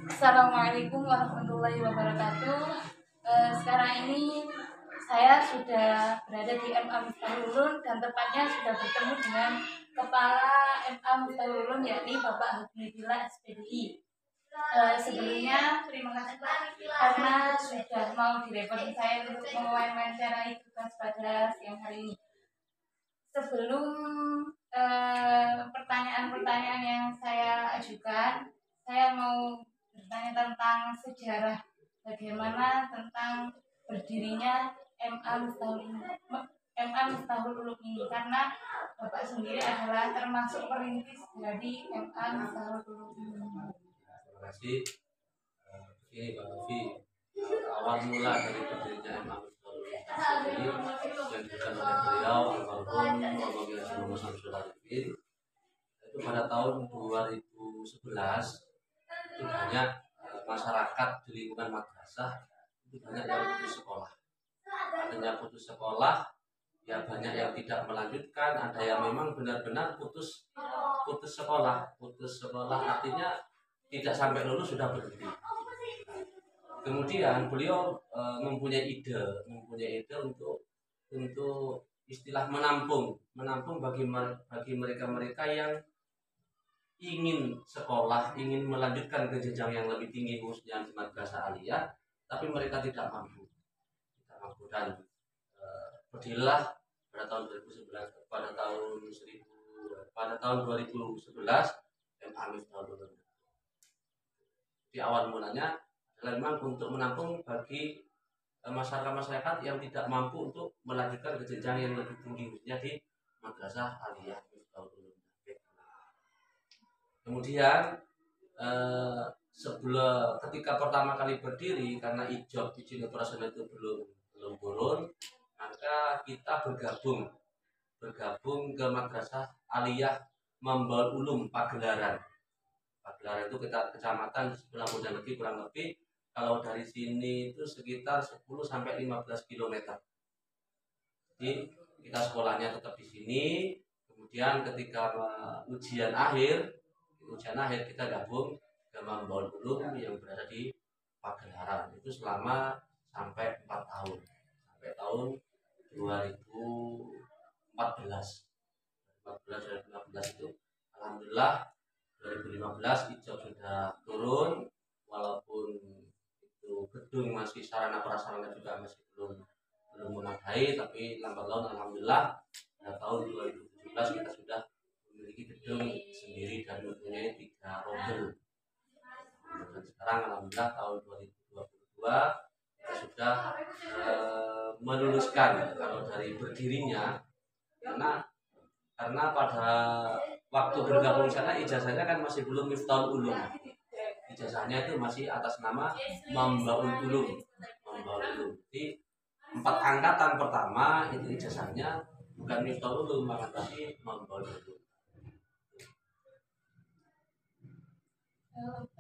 Assalamualaikum warahmatullahi wabarakatuh. Sekarang ini saya sudah berada di MA Miftahul Ulum dan tepatnya sudah bertemu dengan Kepala MA Miftahul Ulum yakni Bapak Habibillah SPDI. Sebelumnya terima kasih Pak karena sudah mau direpotkan saya untuk mewawancarai tugas pada siang hari ini. Sebelum pertanyaan-pertanyaan yang saya ajukan, saya mau bertanya tentang sejarah bagaimana tentang berdirinya MA Miftahul Ulum ini karena Bapak sendiri adalah termasuk perintis dari MA Miftahul Ulum ini. Terima kasih. Begini Pak Novi, awal mula dari berdirinya MA Miftahul Ulum ini yang dilakukan oleh beliau almarhum Bapak Kiai Haji Muhammad Syamsul Arifin itu pada tahun 2011 itu banyak masyarakat di lingkungan madrasah itu banyak yang putus sekolah. Artinya putus sekolah, ya banyak yang tidak melanjutkan, ada yang memang benar-benar putus sekolah. Putus sekolah artinya tidak sampai lulus sudah berhenti. Kemudian beliau mempunyai ide untuk istilah menampung bagi mereka-mereka yang ingin sekolah, ingin melanjutkan ke jenjang yang lebih tinggi khususnya di madrasah aliyah, tapi mereka tidak mampu dan berdirilah pada tahun 2011 pada tahun 2011 MA Miftahul Ulum. Di awal mulanya adalah memang untuk menampung bagi masyarakat yang tidak mampu untuk melanjutkan ke jenjang yang lebih tinggi khususnya di madrasah aliyah Miftahul Ulum. Kemudian ketika pertama kali berdiri karena izin operasional itu belum turun, maka kita bergabung ke madrasah aliyah Mambaul Ulum Pagelaran. Pagelaran itu kita kecamatan di sebelah Bojonegoro kurang lebih kalau dari sini itu sekitar 10 sampai 15 km. Jadi kita sekolahnya tetap di sini. Kemudian ketika ujian akhir kita gabung ke Mambaul Ulum yang berada di Pagelaran itu selama sampai 4 tahun sampai tahun 2014 itu alhamdulillah 2015 ijab sudah turun, walaupun itu gedung masih sarana prasarana juga masih belum memadai, tapi lambat laun alhamdulillah pada tahun 2017 kita sudah memiliki gedung sendiri dan mempunyai 3 rombel. Dan sekarang alhamdulillah tahun 2022 kita sudah meluluskan kalau dari berdirinya karena pada waktu bergabung di sana ijazahnya kan masih belum Miftahul Ulum. Ijazahnya itu masih atas nama Mambaul Ulum. Jadi 4 angkatan pertama itu ijazahnya bukan Miftahul Ulum, tapi Mambaul Ulum.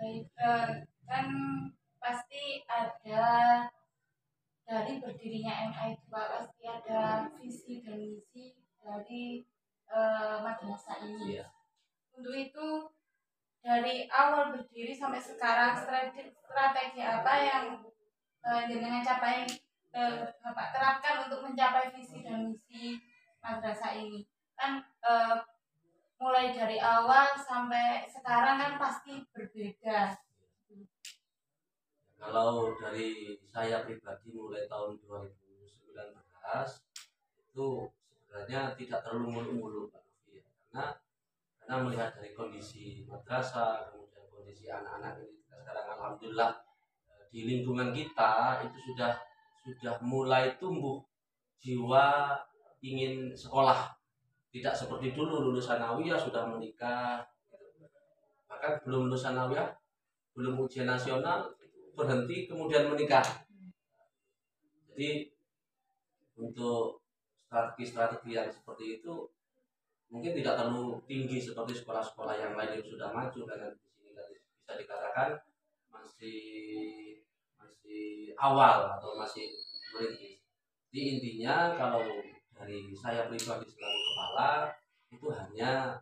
Baik, kan pasti ada dari berdirinya MA itu Pak, pasti ada visi dan misi dari madrasah ini. Iya. Untuk itu dari awal berdiri sampai sekarang strategi apa yang dengan Bapak terapkan untuk mencapai visi dan misi madrasah ini? Kan mulai dari awal sampai sekarang kan pasti berbeda. Kalau dari saya pribadi mulai tahun 2019 itu sebenarnya tidak terlalu mulu-mulu Pak Novi ya. Karena melihat dari kondisi madrasah, kemudian kondisi anak-anak ini sekarang alhamdulillah di lingkungan kita itu sudah mulai tumbuh jiwa ingin sekolah. Tidak seperti dulu lulusan sanawiyah sudah menikah, bahkan belum lulusan sanawiyah, belum ujian nasional berhenti kemudian menikah. Jadi untuk strategi yang seperti itu mungkin tidak terlalu tinggi seperti sekolah-sekolah yang lain yang sudah maju, karena di sini bisa dikatakan masih awal atau masih merintis. Jadi intinya kalau dari saya pribadi selaku kepala itu hanya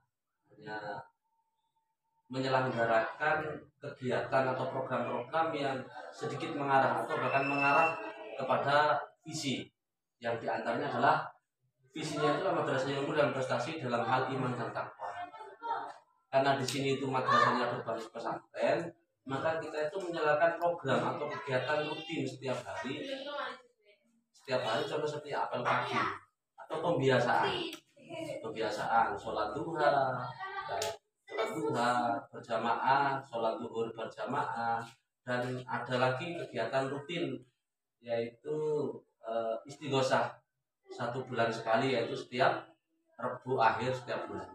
menyelenggarakan kegiatan atau program-program yang sedikit mengarah atau bahkan mengarah kepada visi yang diantaranya adalah visinya itu Madrasah Ilmu dan Prestasi dalam hal iman dan takwa. Karena di sini itu madrasahnya berbasis pesantren, maka kita itu menjalankan program atau kegiatan rutin setiap hari. Setiap hari contoh seperti apel pagi atau pembiasaan sholat duha, berjamaah, sholat zuhur berjamaah, dan ada lagi kegiatan rutin yaitu istighosah 1 bulan sekali, yaitu setiap Rabu akhir setiap bulan.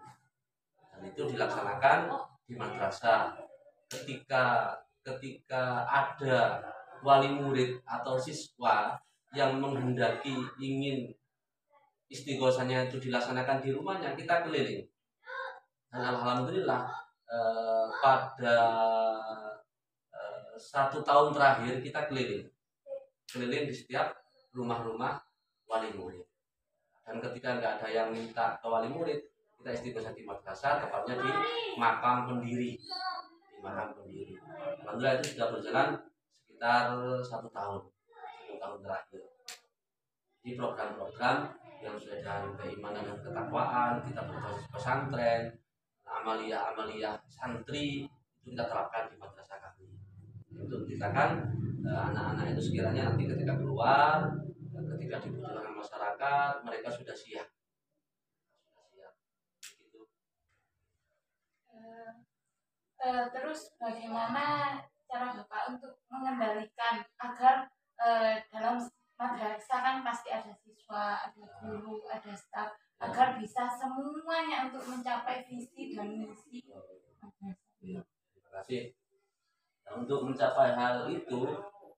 Dan itu dilaksanakan di madrasah. Ketika ada wali murid atau siswa yang menghendaki ingin istighosahnya itu dilaksanakan di rumahnya, kita keliling. Dan alhamdulillah pada 1 tahun terakhir kita keliling di setiap rumah-rumah wali murid. Dan ketika nggak ada yang minta ke wali murid, kita istighosah di madrasah, tepatnya di makam pendiri. Alhamdulillah itu sudah berjalan sekitar 1 tahun terakhir. Di program-program yang sesuai dengan keimanan dan ketakwaan, kita berbasis pesantren, amalia santri itu kita terapkan di madrasah kami. Untuk menciptakan anak-anak itu sekiranya nanti ketika keluar, ketika dibutuhkan masyarakat, mereka sudah siap. Begitu. Terus bagaimana cara Bapak untuk mengendalikan agar dalam madrasah kan pasti ada siswa, ada guru, ada staf, agar bisa semuanya untuk mencapai visi dan misi madrasah. Terima kasih. Nah, untuk mencapai hal itu,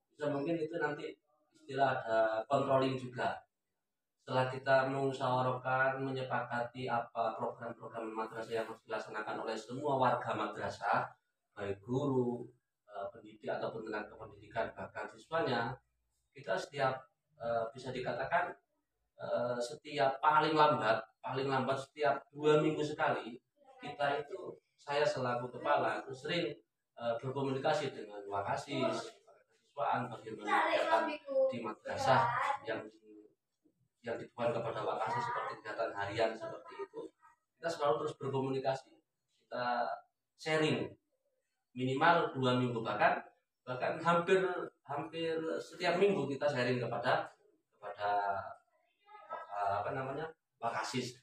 bisa mungkin itu nanti istilah ada controlling juga. Setelah kita mengusahakan, menyepakati apa program-program madrasah yang harus dilaksanakan oleh semua warga madrasah, baik guru, pendidik ataupun tenaga pendidikan, bahkan siswanya, kita setiap bisa dikatakan setiap paling lambat setiap 2 minggu sekali, kita itu, saya selaku kepala itu sering berkomunikasi dengan wakasis, kesiswaan, bagaimana kegiatan di madrasah yang ditujukan kepada wakasis seperti kegiatan harian seperti itu. Kita selalu terus berkomunikasi, kita sharing minimal 2 minggu, bahkan hampir setiap minggu kita sharing kepada wakasis.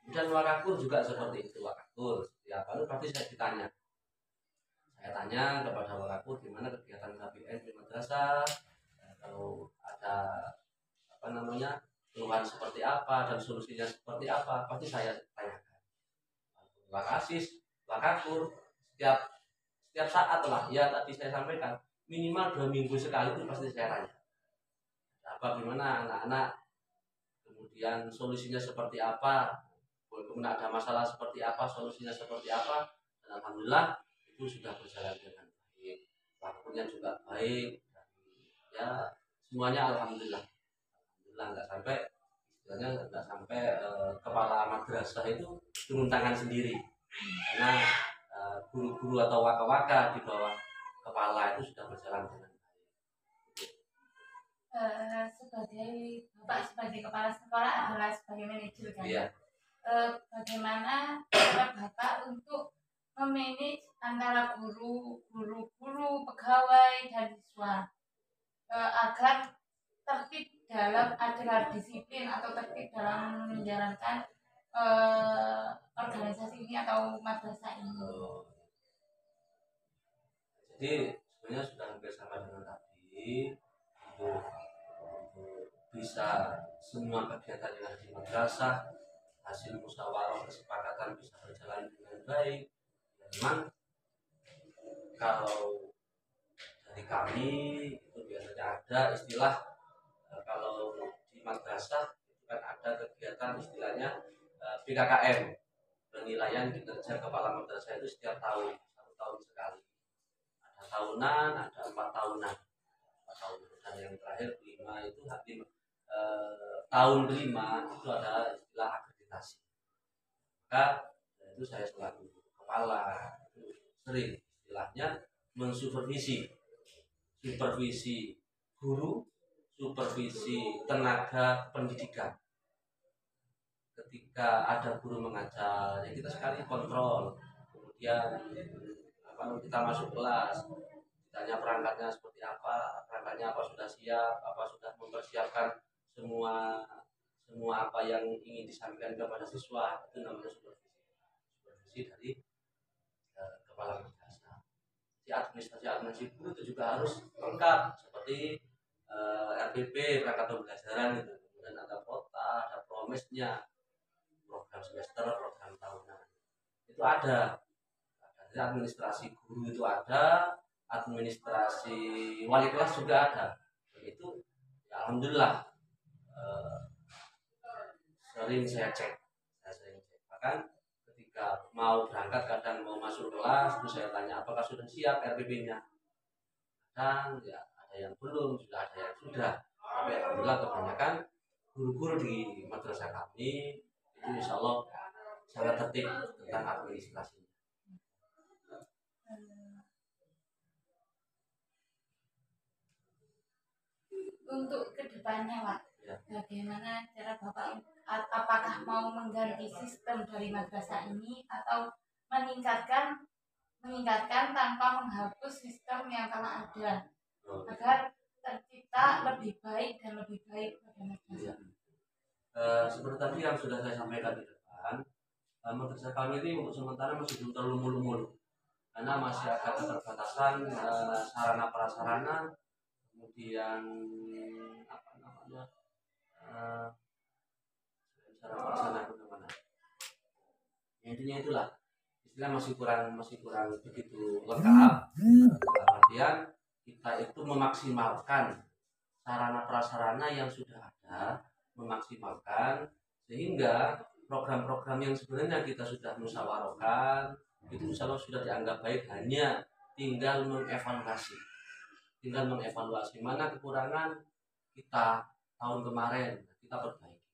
Kemudian wakakur juga seperti itu. Wakakur setiap kali pasti saya tanya kepada wakakur gimana kegiatan KBN di madrasah, kalau ada keluhan seperti apa dan solusinya seperti apa, pasti saya tanyakan. Wakasis, wakakur setiap saat lah, ya tadi saya sampaikan minimal 2 minggu sekali itu pasti saya tanya bagaimana anak-anak, kemudian solusinya seperti apa, kemudian ada masalah seperti apa, solusinya seperti apa. Dan alhamdulillah itu sudah berjalan dengan baik, waktunya juga baik, dan ya semuanya alhamdulillah nggak sampai kepala madrasah itu turun tangan sendiri, karena guru-guru atau waka-waka di bawah kepala itu sudah berjalan dengan baik. Sebagai kepala sekolah adalah sebagai manajer kan? Iya. Bagaimana cara Bapak untuk memanage antara guru, pegawai dan siswa agar tertib agar disiplin atau tertib dalam menjalankan organisasi ini atau madrasah ini. Jadi sebenarnya sudah hampir sama dengan tadi, untuk bisa semua kegiatan yang ada di madrasah, hasil musyawarah kesepakatan bisa berjalan dengan baik. Memang kalau dari kami itu biasanya ada istilah, kalau di madrasah itu kan ada kegiatan istilahnya PKKM, penilaian kinerja kepala madrasah itu setiap tahun, 1 tahun sekali. Ada tahunan, ada 4 tahunan. Dan yang terakhir kelima itu tahun kelima itu ada istilah akreditasi. Maka itu saya selaku kepala itu sering istilahnya mensupervisi guru, supervisi tenaga pendidikan. Ketika ada guru mengajar, ya kita sekali kontrol. Kemudian kita masuk kelas, ditanya perangkatnya seperti apa, perangkatnya apa sudah siap, apa sudah mempersiapkan semua apa yang ingin disampaikan kepada siswa. Itu namanya supervisi dari kepala madrasah. Administrasi guru itu juga harus lengkap seperti RPP, perangkat pembelajaran itu. Kemudian ada kota, ada promesnya, program semester, program tahunan. Itu ada. Jadi administrasi guru itu ada, administrasi wali kelas juga ada. Dan itu ya alhamdulillah sering saya cek. Bahkan ketika mau berangkat, kadang mau masuk kelas, terus saya tanya apakah sudah siap RPP-nya. Kadang ya ada yang belum, sudah ada yang sudah. Tapi alhamdulillah kebanyakan guru-guru di madrasah kami itu insya Allah sangat tertib tentang administrasi. Untuk kedepannya Pak, Ya. bagaimana cara Bapak, apakah mau mengganti sistem dari madrasah ini atau meningkatkan tanpa menghapus sistem yang telah ada agar tercipta lebih baik dan lebih baik pada madrasah? Seperti tadi yang sudah saya sampaikan di depan, madrasah kami ini untuk sementara masih belum terlalu mulu-mulu karena masih ada keterbatasan sarana prasarana, kemudian sarana prasarana bagaimana? Intinya itulah, istilah masih kurang begitu lengkap. Kemudian kita itu memaksimalkan sarana prasarana yang sudah ada, memaksimalkan sehingga program-program yang sebenarnya kita sudah musyawarahkan itu insya Allah sudah dianggap baik, hanya tinggal mengevaluasi mana kekurangan kita tahun kemarin, kita perbaiki.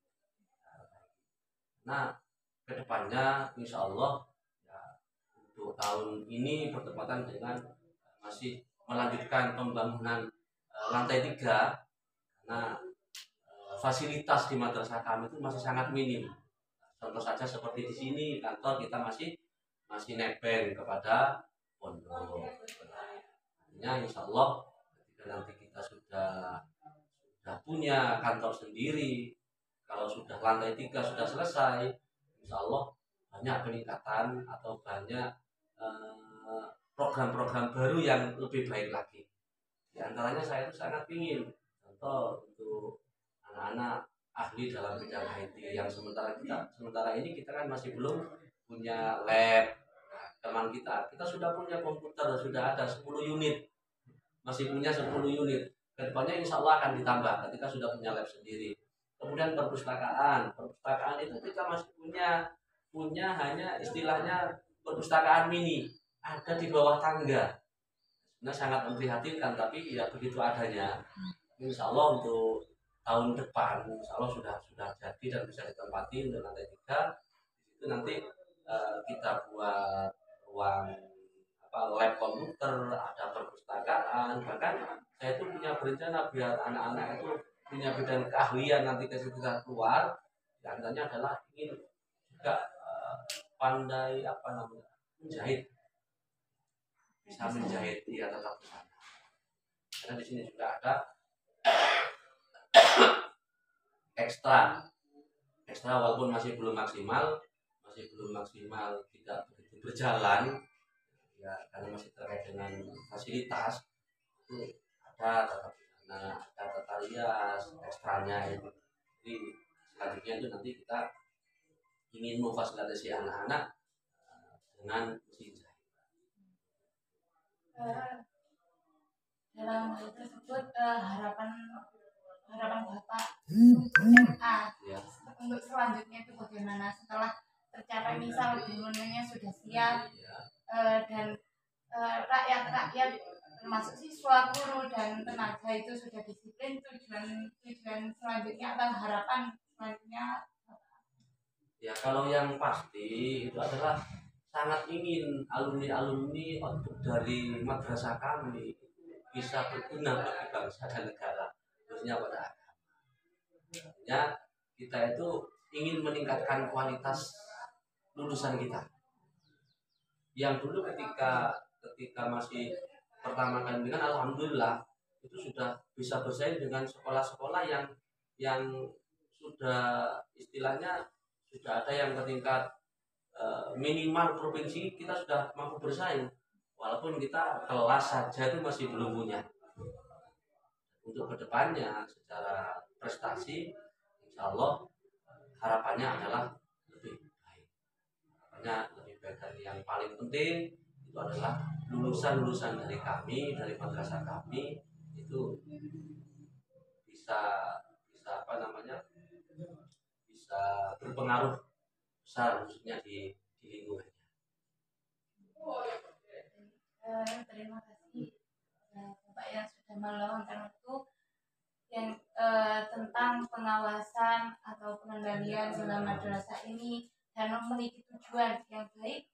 Nah kedepannya insya Allah ya, untuk tahun ini bertepatan dengan masih melanjutkan pembangunan lantai 3 karena fasilitas di madrasah kami itu masih sangat minim. Contoh saja seperti di sini kantor kita masih nebeng kepada pondok. Artinya insya Allah ketika nanti kita sudah punya kantor sendiri, kalau sudah lantai 3 sudah selesai, insya Allah banyak peningkatan atau banyak program-program baru yang lebih baik lagi. Di antaranya saya itu sangat ingin contoh untuk anak-anak ahli dalam bidang IT yang sementara ini kita kan masih belum punya lab. Nah, teman kita sudah punya komputer, sudah ada 10 unit, masih punya 10 unit. Kedepannya insya Allah akan ditambah ketika sudah punya lab sendiri. Kemudian perpustakaan itu kita masih punya hanya istilahnya perpustakaan mini, ada di bawah tangga. Nah sangat memprihatinkan, tapi ya begitu adanya. Insya Allah untuk tahun depan insya Allah sudah jadi dan bisa ditempati untuk lantai 3. Di situ nanti kita buat ruang lab komputer, ada perpustakaan. Bahkan saya itu punya berencana biar anak-anak itu punya bidang keahlian nanti ketika keluar. Yang antaranya adalah ingin juga pandai menjahit, bisa menjahit dia tetap di sana. Karena di sini juga ada ekstra walaupun masih belum maksimal tidak begitu berjalan ya, karena masih terkait dengan fasilitas itu ada tetap di sana, ada tata rias ekstranya itu. Jadi selanjutnya itu nanti kita ingin memfasilitasi anak-anak dengan mesin jahit. Dalam hal tersebut harapan Bapak SMA Ya. untuk selanjutnya itu bagaimana setelah tercapai misal bangunannya sudah siap dan rakyat termasuk siswa, guru dan tenaga itu sudah disiplin, tujuan selanjutnya atau harapan selanjutnya? Ya kalau yang pasti itu adalah sangat ingin alumni-alumni dari madrasah kami bisa berguna bagi bangsa dan negara, khususnya pada agama. Ya, kita itu ingin meningkatkan kualitas lulusan kita. Yang dulu ketika masih pertama kali kan alhamdulillah itu sudah bisa bersaing dengan sekolah-sekolah yang sudah istilahnya sudah ada yang ke tingkat minimal provinsi, kita sudah mampu bersaing walaupun kita kelas saja itu masih belum punya. Untuk kedepannya secara prestasi insya Allah harapannya adalah lebih baik, harapannya lebih baik. Dan yang paling penting itu adalah lulusan-lulusan dari kami, dari madrasah kami itu bisa bisa apa namanya bisa berpengaruh besar khususnya di lingkungannya. Terima kasih Bapak yang sudah meluangkan waktu yang tentang pengawasan atau pengendalian dalam madrasah ini dan memiliki tujuan yang baik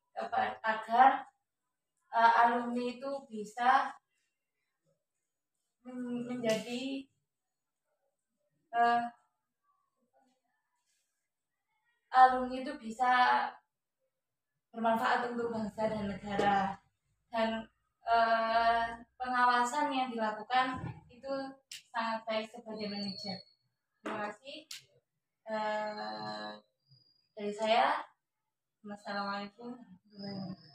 agar alumni itu bisa menjadi alumni itu bisa bermanfaat untuk bangsa dan negara, dan pengawasan yang dilakukan itu sangat baik sebagai manajer. Terima kasih dari saya. Wassalamualaikum warahmatullahi wabarakatuh.